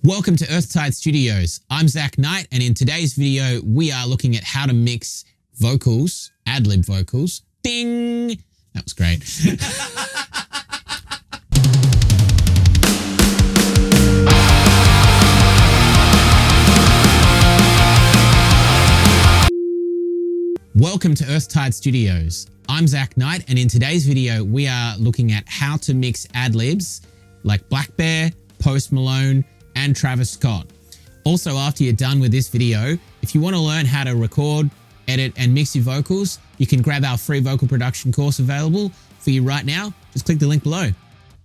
Welcome to Earthtide Studios. I'm Zach Knight, and in today's video, we are looking at how to mix vocals, ad-lib vocals. Ding! That was great. Welcome to Earthtide Studios. I'm Zach Knight, and in today's video, we are looking at how to mix ad-libs like Black Bear, Post Malone, and Travis Scott. Also, after you're done with this video, if you want to learn how to record, edit, and mix your vocals, you can grab our free vocal production course available for you right now. Just click the link below.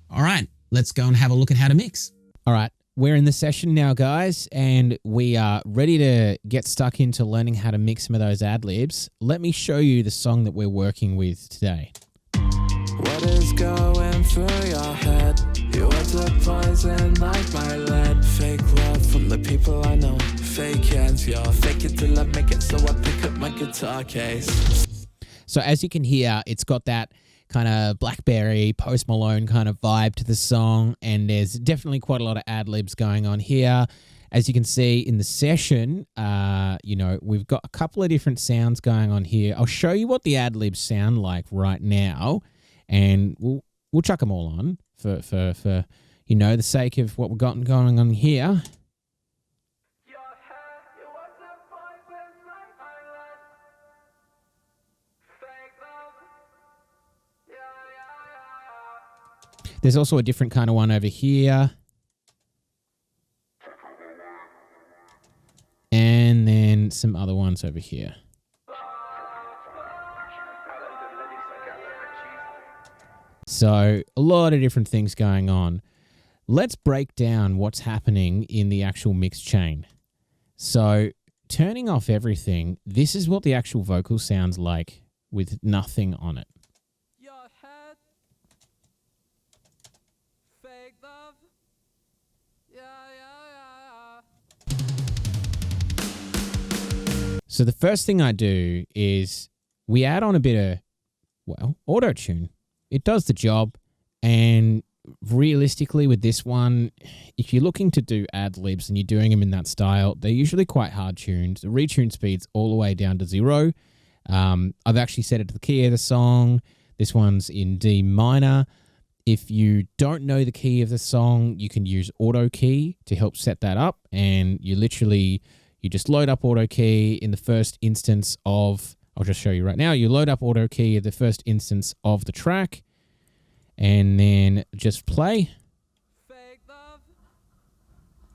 All right, let's go and have a look at how to mix. All right, we're in the session now, guys, and we are ready to get stuck into learning how to mix some of those ad-libs. Let me show you the song that we're working with today. What is going through your head? You words are poison like my lead. Fake love from the people I know. Fake hands, yo. Fake it till I make it, so I pick up my guitar case. So as you can hear, it's got that kind of Blackberry, Post Malone kind of vibe to the song, and there's definitely quite a lot of ad-libs going on here. As you can see in the session, we've got a couple of different sounds going on here. I'll show you what the ad-libs sound like right now, and we'll chuck them all on for the sake of what we've got going on here. There's also a different kind of one over here. And then some other ones over here. So a lot of different things going on. Let's break down what's happening in the actual mix chain. So turning off everything, this is what the actual vocal sounds like with nothing on it. So the first thing I do is we add on a bit of, Autotune. It does the job, and realistically with this one, if you're looking to do ad-libs and you're doing them in that style, they're usually quite hard tuned. The retune speed's all the way down to 0. I've actually set it to the key of the song. This one's in D minor. If you don't know the key of the song, you can use Auto Key to help set that up, and you just load up Auto Key in the first instance of, I'll just show you right now. You load up Auto Key at the first instance of the track, and then just play. Fake love.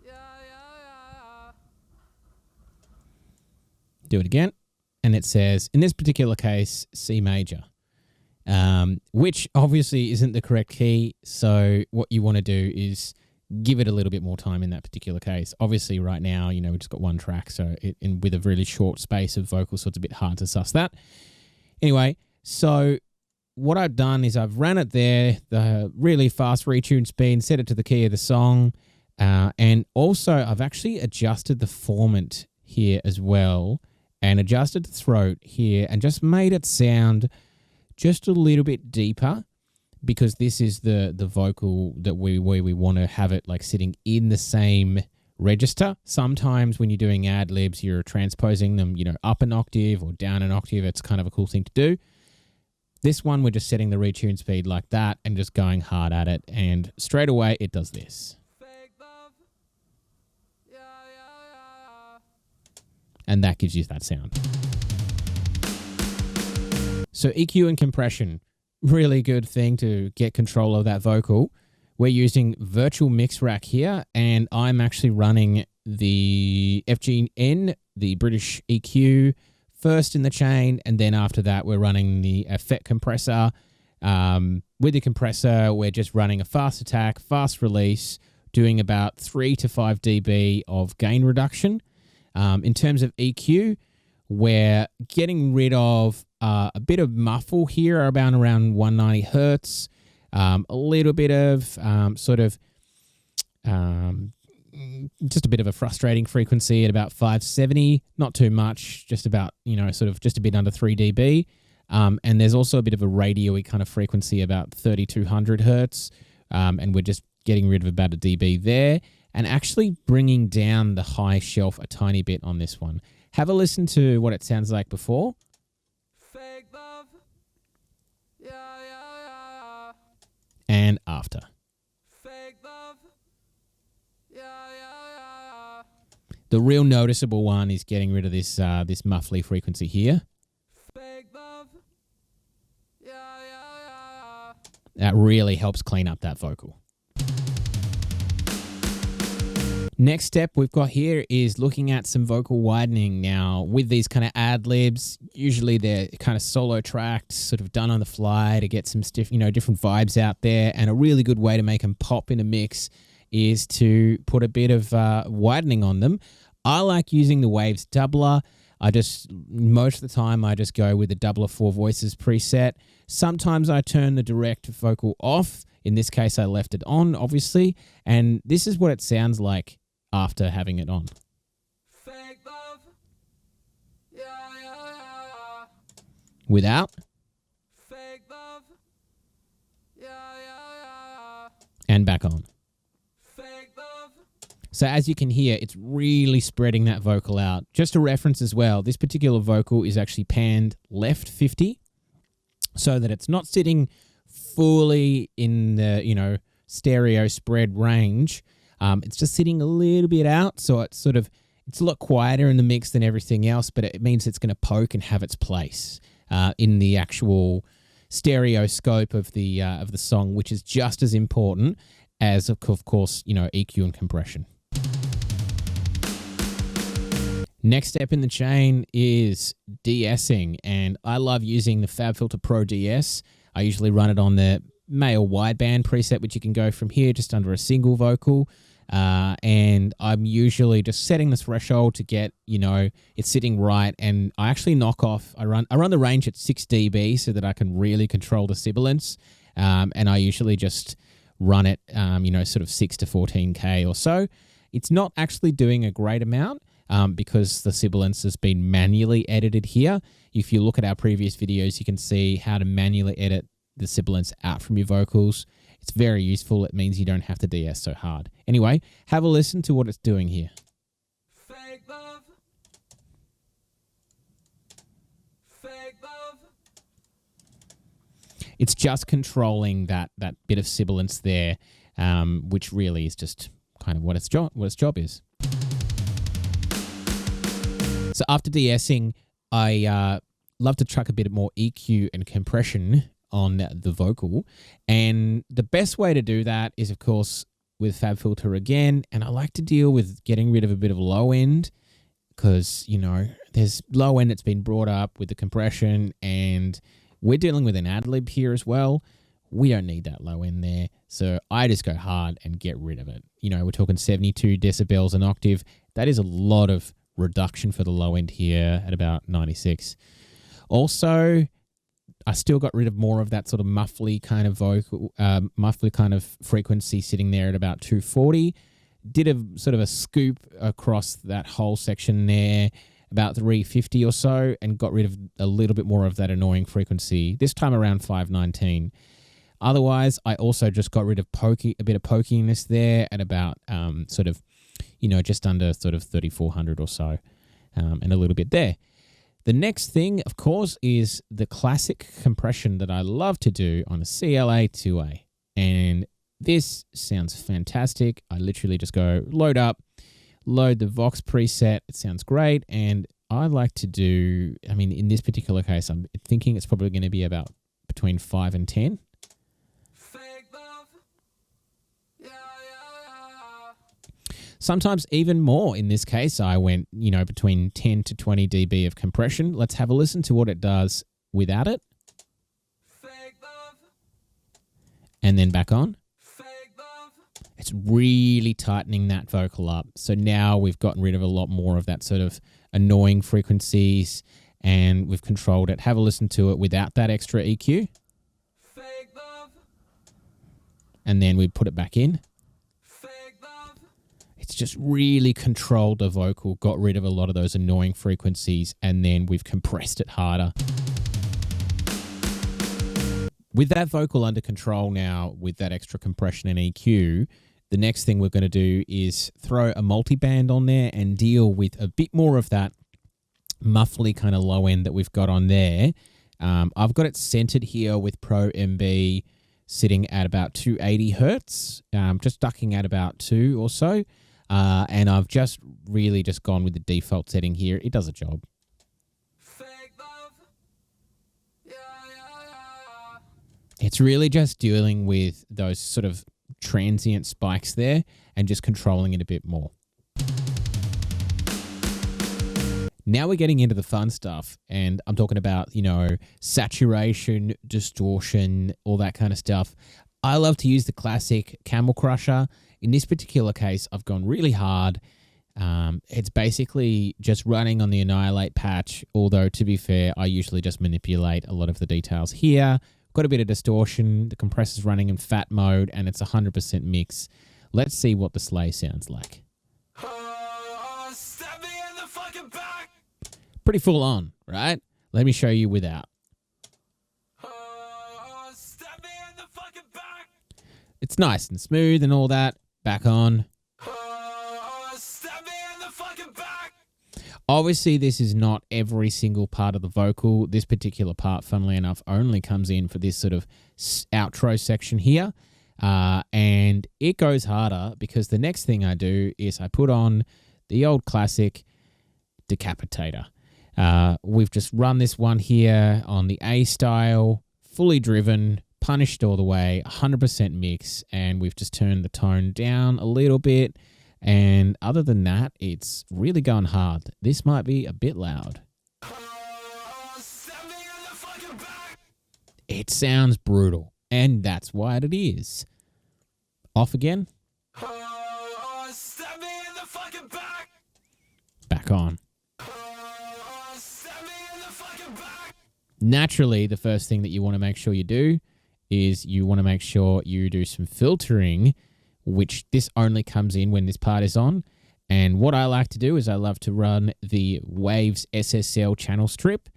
Yeah. Do it again, and it says, in this particular case, C major, which obviously isn't the correct key. So what you want to do is give it a little bit more time in that particular case. Obviously right now, we've just got one track, so with a really short space of vocals, so it's a bit hard to suss that. Anyway, so what I've done is I've ran it there, the really fast retune speed, set it to the key of the song, and also I've actually adjusted the formant here as well, and adjusted the throat here, and just made it sound just a little bit deeper, because this is the vocal that we want to have it like sitting in the same register. Sometimes when you're doing ad-libs, you're transposing them, up an octave or down an octave. It's kind of a cool thing to do. This one, we're just setting the retune speed like that and just going hard at it, and straight away it does this. Fake love. Yeah. And that gives you that sound. So EQ and compression. Really good thing to get control of that vocal. We're using Virtual Mix Rack here, and I'm actually running the FGN, the British EQ, first in the chain, and then after that we're running the effect compressor. With the compressor, we're just running a fast attack, fast release, doing about 3 to 5 dB of gain reduction. In terms of EQ, we're getting rid of a bit of muffle here around 190 hertz, a little bit of just a bit of a frustrating frequency at about 570, not too much, just about, just a bit under 3 dB. And there's also a bit of a radio-y kind of frequency about 3200 hertz, and we're just getting rid of about a dB there. and actually bringing down the high shelf a tiny bit on this one. Have a listen to what it sounds like before. Fake love. Yeah, yeah, yeah. And after. Fake love. Yeah, yeah, yeah. The real noticeable one is getting rid of this this muffly frequency here. Fake love. Yeah, yeah, yeah. That really helps clean up that vocal. Next step we've got here is looking at some vocal widening. Now, with these kind of ad libs, usually they're kind of solo tracked, sort of done on the fly to get some different vibes out there. And a really good way to make them pop in a mix is to put a bit of widening on them. I like using the Waves doubler. Most of the time I just go with the doubler 4 voices preset. Sometimes I turn the direct vocal off. In this case, I left it on, obviously. And this is what it sounds like after having it on. Fake love. Yeah, yeah, yeah. Without. Fake love. Yeah, yeah, yeah. And back on. Fake love. So as you can hear, it's really spreading that vocal out. Just a reference as well, this particular vocal is actually panned left 50 so that it's not sitting fully in the, stereo spread range. It's just sitting a little bit out, so it's a lot quieter in the mix than everything else, but it means it's going to poke and have its place in the actual stereo scope of the song, which is just as important as, of course, EQ and compression. Next step in the chain is de-essing, and I love using the FabFilter Pro DS. I usually run it on the male wideband preset, which you can go from here just under a single vocal. And I'm usually just setting the threshold to get, it's sitting right. And I actually I run the range at 6 dB so that I can really control the sibilance. And I usually just run it, sort of 6 to 14K or so. It's not actually doing a great amount because the sibilance has been manually edited here. If you look at our previous videos, you can see how to manually edit the sibilance out from your vocals. It's very useful. It means you don't have to de-ess so hard. Anyway, have a listen to what it's doing here. Fake love. Fake love. It's just controlling that bit of sibilance there, which really is just kind of what its job is. So after de-essing, I love to chuck a bit more EQ and compression on the vocal. And the best way to do that is, of course, with FabFilter again. And I like to deal with getting rid of a bit of low end because, there's low end that's been brought up with the compression, and we're dealing with an ad lib here as well. We don't need that low end there. So I just go hard and get rid of it. We're talking 72 decibels an octave. That is a lot of reduction for the low end here at about 96. Also, I still got rid of more of that sort of muffly kind of vocal, muffly kind of frequency sitting there at about 240. Did a sort of a scoop across that whole section there, about 350 or so, and got rid of a little bit more of that annoying frequency, this time around 519. Otherwise, I also just got rid of a bit of pokiness there at about just under sort of 3400 or so, and a little bit there. The next thing, of course, is the classic compression that I love to do on a CLA 2A. And this sounds fantastic. I literally just go load the Vox preset. It sounds great. And I like to do, in this particular case, I'm thinking it's probably going to be about between 5 and 10. Sometimes even more. In this case, I went, between 10 to 20 dB of compression. Let's have a listen to what it does without it. Fake love. And then back on. Fake love. It's really tightening that vocal up. So now we've gotten rid of a lot more of that sort of annoying frequencies, and we've controlled it. Have a listen to it without that extra EQ. Fake love. And then we put it back in. It's just really controlled the vocal, got rid of a lot of those annoying frequencies, and then we've compressed it harder. With that vocal under control now, with that extra compression and EQ, the next thing we're going to do is throw a multiband on there and deal with a bit more of that muffly kind of low end that we've got on there. I've got it centered here with Pro MB sitting at about 280 hertz, just ducking at about 2 or so. And I've just really just gone with the default setting here. It does a job. It's really just dealing with those sort of transient spikes there and just controlling it a bit more. Now we're getting into the fun stuff, and I'm talking about, saturation, distortion, all that kind of stuff. I love to use the classic Camel Crusher. In this particular case, I've gone really hard. It's basically just running on the Annihilate patch, although to be fair, I usually just manipulate a lot of the details here. Got a bit of distortion, the compressor's running in fat mode, and it's 100% mix. Let's see what the sleigh sounds like. Stab me in the fucking back. Pretty full on, right? Let me show you without. Stab me in the fucking back. It's nice and smooth and all that. Back on. Stab me in the fucking back. Obviously, this is not every single part of the vocal. This particular part, funnily enough, only comes in for this sort of outro section here. And it goes harder because the next thing I do is I put on the old classic Decapitator. We've just run this one here on the A style, fully driven, punished all the way, 100% mix, and we've just turned the tone down a little bit. And other than that, it's really going hard. This might be a bit loud. It sounds brutal, and that's what it is. Off again. Back on. Naturally, the first thing that you want to make sure you do is you want to make sure you do some filtering, which this only comes in when this part is on. And what I like to do is I love to run the Waves SSL channel strip,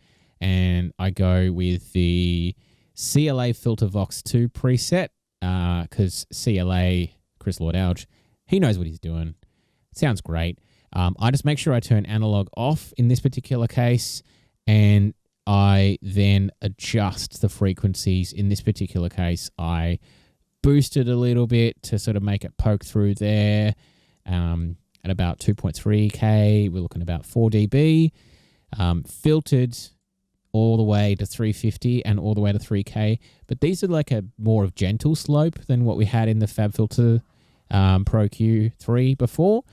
and I go with the CLA Filter Vox 2 preset because CLA, Chris Lord-Alge, he knows what he's doing. Sounds great. I just make sure I turn analog off in this particular case, and I then adjust the frequencies. In this particular case, I boost it a little bit to sort of make it poke through there at about 2.3K. We're looking about 4 dB. Filtered all the way to 350 and all the way to 3K. But these are like a more of gentle slope than what we had in the FabFilter Pro Q3 before.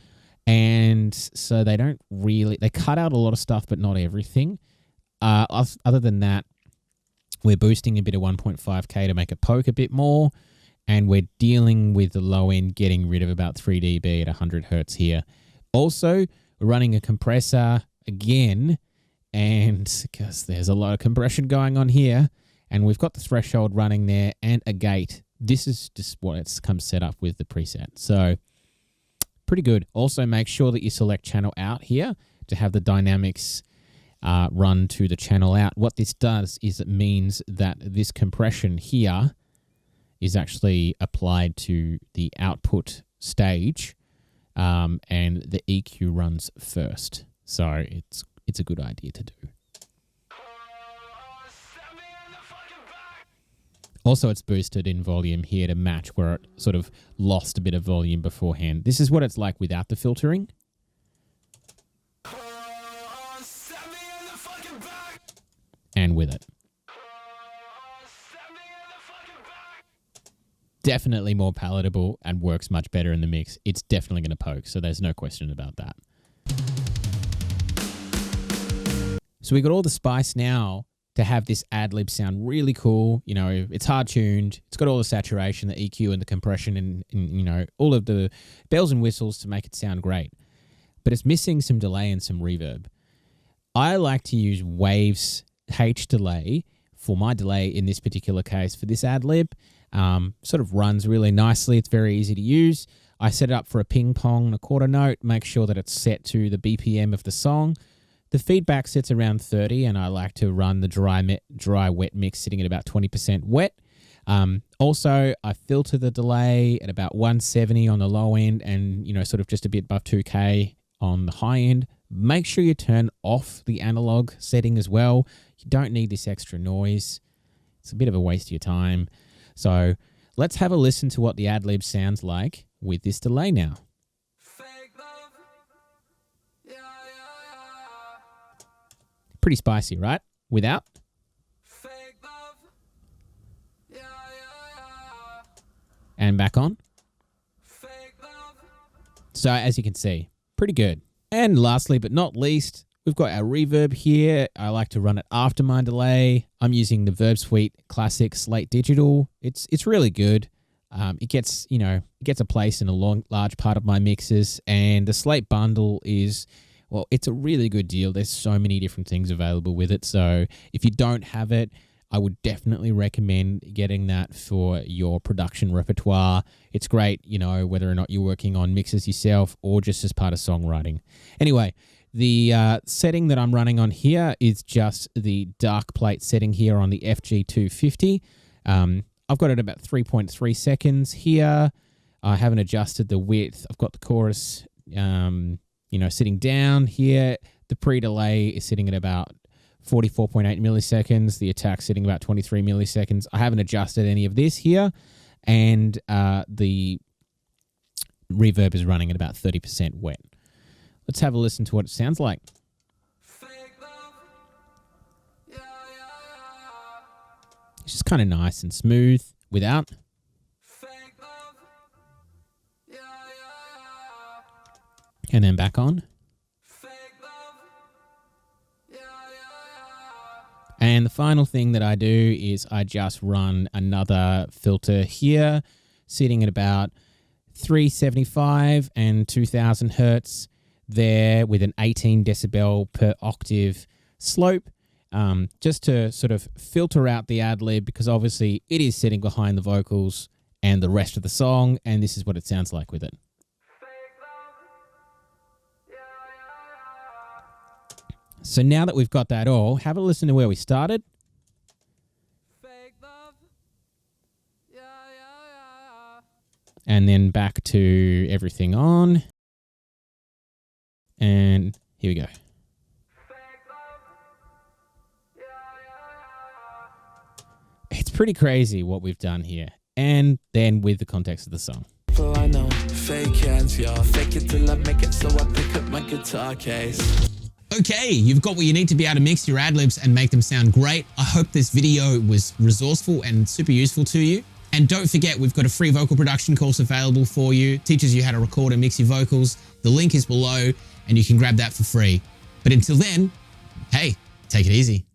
And so they don't really, they cut out a lot of stuff, but not everything. Other than that, we're boosting a bit of 1.5K to make it poke a bit more. And we're dealing with the low end, getting rid of about 3 dB at 100 hertz here. Also, we're running a compressor again, and because there's a lot of compression going on here, and we've got the threshold running there and a gate. This is just what it's come set up with the preset. So pretty good. Also, make sure that you select channel out here to have the dynamics run to the channel out. What this does is it means that this compression here is actually applied to the output stage, and the EQ runs first. So it's a good idea to do. Also, it's boosted in volume here to match where it sort of lost a bit of volume beforehand. This is what it's like without the filtering. And with it. Definitely more palatable and works much better in the mix. It's definitely going to poke, so there's no question about that. So we got all the spice now to have this ad lib sound really cool. You know, it's hard tuned. It's got all the saturation, the EQ and the compression and you know, all of the bells and whistles to make it sound great. But it's missing some delay and some reverb. I like to use Waves H delay for my delay in this particular case for this ad lib. Sort of runs really nicely. It's very easy to use. I set it up for a ping pong and a quarter note, make sure that it's set to the BPM of the song. The feedback sits around 30, and I like to run the dry wet mix sitting at about 20% wet. Also, I filter the delay at about 170 on the low end and, sort of just a bit above 2K on the high end. Make sure you turn off the analog setting as well. You don't need this extra noise. It's a bit of a waste of your time. So let's have a listen to what the ad lib sounds like with this delay now. Pretty spicy, right? Without. And back on. So as you can see, pretty good. And lastly, but not least, we've got our reverb here. I like to run it after my delay. I'm using the Verb Suite Classic Slate Digital. It's really good. It gets a place in a large part of my mixes, and the Slate bundle is, well, it's a really good deal. There's so many different things available with it. So if you don't have it, I would definitely recommend getting that for your production repertoire. It's great, whether or not you're working on mixes yourself or just as part of songwriting. Anyway, the setting that I'm running on here is just the dark plate setting here on the FG250. I've got it about 3.3 seconds here. I haven't adjusted the width. I've got the chorus, sitting down here. The pre-delay is sitting at about 44.8 milliseconds. The attack sitting about 23 milliseconds. I haven't adjusted any of this here. And the reverb is running at about 30% wet. Let's have a listen to what it sounds like. It's just kind of nice and smooth without. And then back on. And the final thing that I do is I just run another filter here, sitting at about 375 and 2000 hertz there with an 18 decibel per octave slope, just to sort of filter out the ad lib, because obviously it is sitting behind the vocals and the rest of the song, and this is what it sounds like with it. So now that we've got that all, have a listen to where we started. And then back to everything on. And here we go. It's pretty crazy what we've done here. And then with the context of the song. I know, fake hands, yeah. Fake it till I make it, so I pick up my guitar case. Okay, you've got what you need to be able to mix your ad-libs and make them sound great. I hope this video was resourceful and super useful to you. And don't forget, we've got a free vocal production course available for you. Teaches you how to record and mix your vocals. The link is below and you can grab that for free. But until then, hey, take it easy.